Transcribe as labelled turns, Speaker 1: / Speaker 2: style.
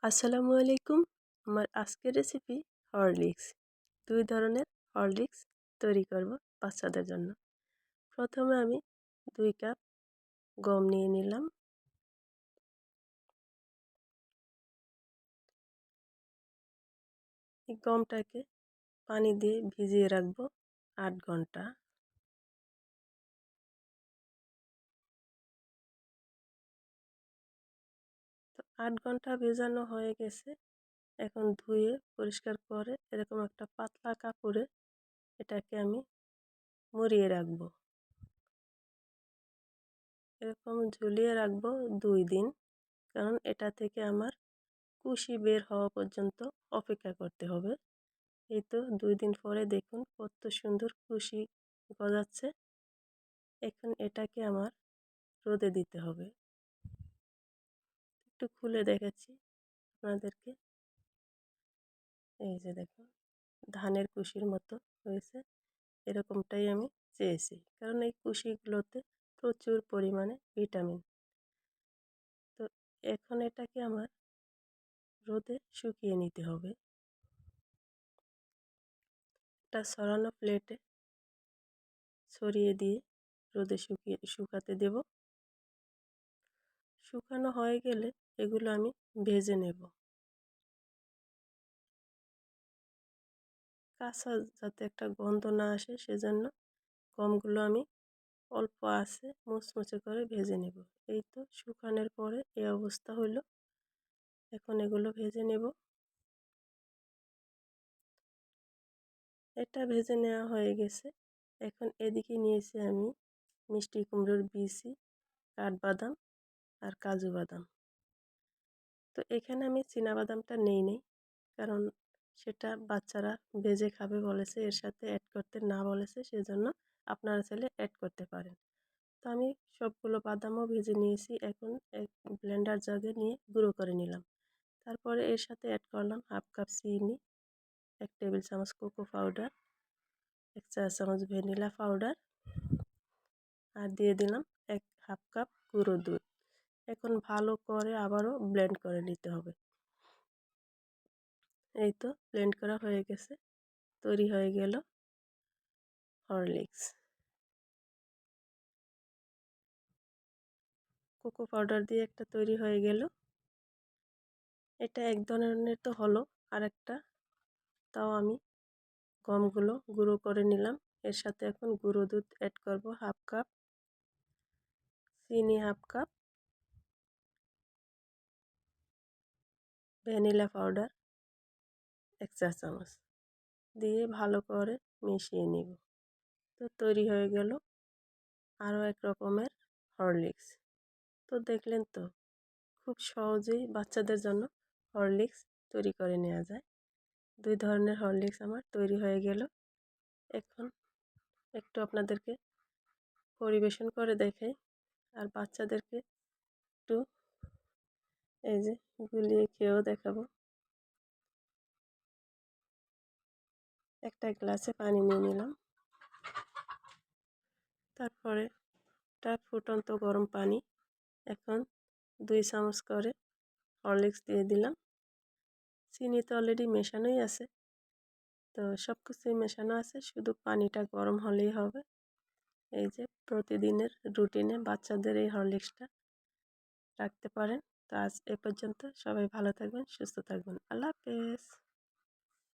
Speaker 1: আসসালামু আলাইকুম। আমার আজকের রেসিপি হরলিক্স। ২ ধরনের হরলিক্স তৈরি করব বাচ্চাদের জন্য। প্রথমে আমি ২ কাপ গম নিয়ে নিলাম। এই গমটাকে পানি দিয়ে ভিজিয়ে রাখবো ৮ ঘন্টা। তো ৮ ঘন্টা ভেজানো হয়ে গেছে। এখন ধুয়ে পরিষ্কার করে এরকম একটা পাতলা কাপড়ে এটাকে আমি মুড়িয়ে রাখবো। এরকম ঝুলিয়ে রাখবো ২ দিন, কারণ এটা থেকে আমার কুশি বের হওয়া পর্যন্ত অপেক্ষা করতে হবে। এই তো ২ দিন পরে দেখুন কত সুন্দর কুশি গজাচ্ছে। এখন এটাকে আমার রোদে দিতে হবে। একটু খুলে দেখাচ্ছি আপনাদেরকে। এই যে দেখুন ধানের কুশির মতো হয়েছে। এরকমটাই আমি চেয়েছি, কারণ এই কুশিগুলোতে প্রচুর পরিমাণে ভিটামিন। তো এখন এটাকে আমার রোদে শুকিয়ে নিতে হবে। একটা ছড়ানো প্লেটে ছড়িয়ে দিয়ে রোদে শুকাতে দেব। শুকানো হয়ে গেলে এগুলো আমি ভেজে নেব। কাঁচা যাতে একটা গন্ধ না আসে সেজন্য গমগুলো আমি অল্প আঁচে মুচমুচে করে ভেজে নেব। এই তো শুকানোর পরে এই অবস্থা হলো। এখন এগুলো ভেজে নেব। এটা ভেজে নেওয়া হয়ে গেছে। এখন এদিকে নিয়েছি আমি মিষ্টি কুমড়োর বিচি, কাঠবাদাম আর কাজু বাদাম। তো এখানে আমি চীনাবাদামটা নেই, কারণ সেটা বাচ্চারা ভেজে খাবে বলেছে, এর সাথে অ্যাড করতে না বলেছে, সেজন্য আপনারা চাইলে অ্যাড করতে পারেন। তো আমি সবগুলো বাদামও ভেজে নিয়েছি। এখন এক ব্লেন্ডার জাগে নিয়ে গুঁড়ো করে নিলাম। তারপরে এর সাথে অ্যাড করলাম 1/2 কাপ চিনি, 1 টেবিল চামচ কোকো পাউডার, 1 চা চামচ ভ্যানিলা পাউডার আর দিয়ে দিলাম 1/2 কাপ গুঁড়ো দুধ। এখন ভালো করে আবারও ব্লেন্ড করে নিতে হবে। এই তো ব্লেন্ড করা হয়ে গেছে। তৈরি হয়ে গেল হরলিক্স। কোকো পাউডার দিয়ে একটা তৈরি হয়ে গেল। এটা এক ধরনের তো হলো। আরেকটা, তাও আমি গমগুলো গুঁড়ো করে নিলাম। এর সাথে এখন গুঁড়ো দুধ অ্যাড করব 1/2 কাপ, চিনি 1/2 কাপ, ভ্যানিলা পাউডার 1 চা চামচ দিয়ে ভালো করে মিশিয়ে নিব। তো তৈরি হয়ে গেল আরও এক রকমের হরলিক্স। তো দেখলেন তো, খুব সহজেই বাচ্চাদের জন্য হরলিক্স তৈরি করে নেওয়া যায়। 2 ধরনের হরলিক্স আমার তৈরি হয়ে গেল। এখন একটু আপনাদেরকে পরিবেশন করে দেখাই, আর বাচ্চাদেরকে একটু এই যে গুলিয়ে খেয়েও দেখাবো। একটা গ্লাসে পানি নিয়ে নিলাম। তারপরে ফুটন্ত গরম পানি। এখন 2 চামচ করে হরলিক্স দিয়ে দিলাম। চিনি তো অলরেডি মেশানোই আছে, তো সব কিছুই মেশানো আছে, শুধু পানিটা গরম হলেই হবে। এই যে প্রতিদিনের রুটিনে বাচ্চাদের এই হরলিক্সটা রাখতে পারেন। তো আজ এ পর্যন্ত। সবাই ভালো থাকবেন, সুস্থ থাকবেন। আল্লাহ হাফেজ।